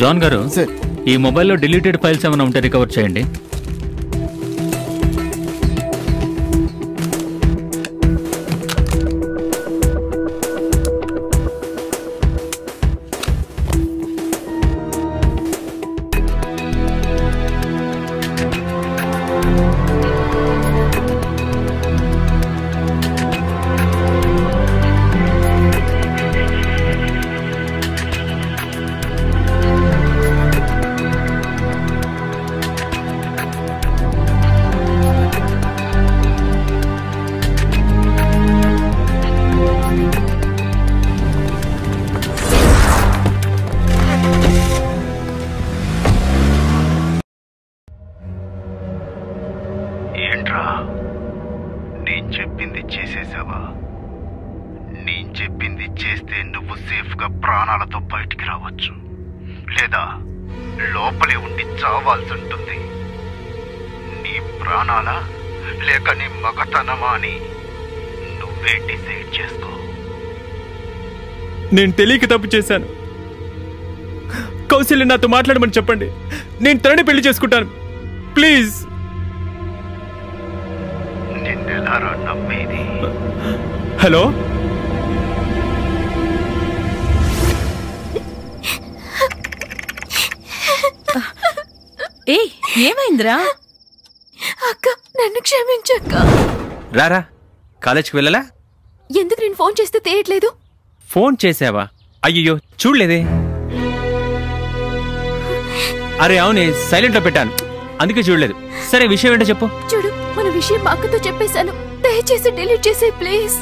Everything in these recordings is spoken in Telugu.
జాన్ గారు సార్, ఈ మొబైల్లో డిలీటెడ్ ఫైల్స్ ఏమైనా ఉంటే రికవర్ చేయండి. ఏంట్రా, నేను చెప్పింది చేసేసావా? నేను చెప్పింది చేస్తే నువ్వు సేఫ్గా ప్రాణాలతో బయటికి రావచ్చు, లేదా లోపలే ఉండి చావాల్సి ఉంటుంది. నీ ప్రాణాలా లేక నీ మగతనమా అని నువ్వే డిసైడ్ చేసుకో. నేను తెలియక తప్పు చేశాను. కౌశల్య నాతో మాట్లాడమని చెప్పండి, నేను తనని పెళ్లి చేసుకుంటాను. ప్లీజ్. నిన్నెలారా నమ్మేది? హలో, ఏ ఏమైందిరా? అక్క, నన్ను క్షమించక్క. రారా. కాలేజ్కి వెళ్ళలా? ఎందుకు నేను ఫోన్ చేస్తే తీయట్లేదు? ఫోన్ చేసావా? అయ్యో చూడలేదే. అరే అవునే, సైలెంట్ లో పెట్టాను, అందుకే చూడలేదు. సరే, విషయం ఏంటో చెప్పు. చూడు, మన విషయం మా అక్కతో చెప్పేశాను. దయచేసి డిలీట్ చేసే ప్లీజ్.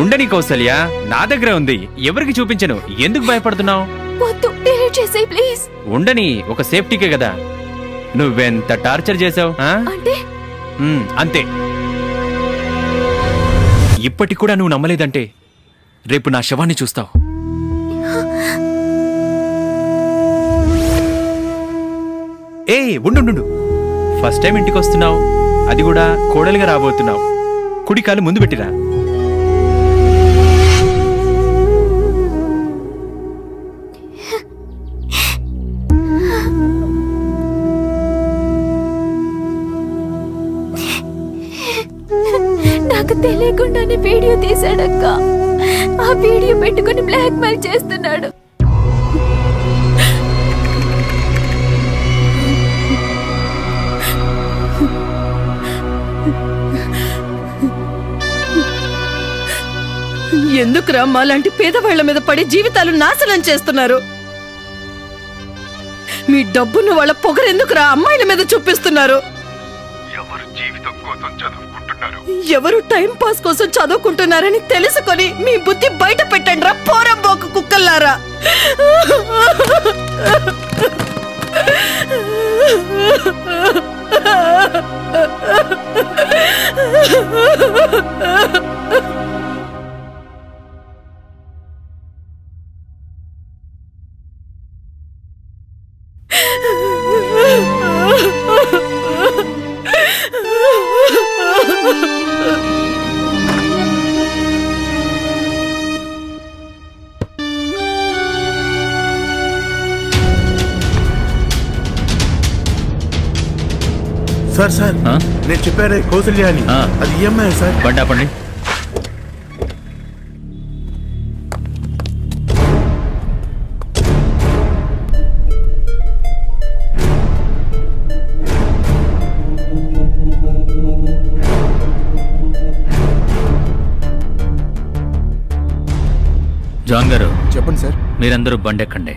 ఉండని కౌశల్య, నా దగ్గర ఉంది, ఎవరికి చూపించను. ఎందుకు భయపడుతున్నావు? వద్దు, డిలీట్ చేసే ప్లీజ్. ఉండని, ఒక సేఫ్టీకే కదా. నువ్వెంత టార్చర్ చేసావు. అంటే అంతే. ఇప్పటికి కూడా నువ్వు నమ్మలేదంటే రేపు నా శవాన్ని చూస్తావు. ఏ ఉండు, ఫస్ట్ టైం ఇంటికి వస్తున్నావు, అది కూడా కోడలుగా రాబోతున్నావు. కుడికాలు ముందు పెట్టిరా. నాకు తెలియకుండానే వీడియో తీశాడక్క. ఆ వీడియో పెట్టుకుని బ్లాక్ మెయిల్ చేస్తున్నాడు. ఎందుకురా మాలాంటి పేదవాళ్ల మీద పడి జీవితాలు నాశనం చేస్తున్నారు? మీ డబ్బును వాళ్ళ పొగరెందుకురా అమ్మాయిల మీద చూపిస్తున్నారు? ఎవరు జీవితం కోసం చదువుకుంటున్నారు? ఎవరు టైం పాస్ కోసం చదువుకుంటున్నారని తెలుసుకొని మీ బుద్ధి బయట పెట్టండి రా, పోరంబోకు కుక్కల్లారా. సార్ నేను చెప్పారే కౌశల్య అని, అది ఈఎంఐ సార్. బండి ఆపండి. జాన్ గారు చెప్పండి సార్. మీరందరూ బండి ఎక్కండి.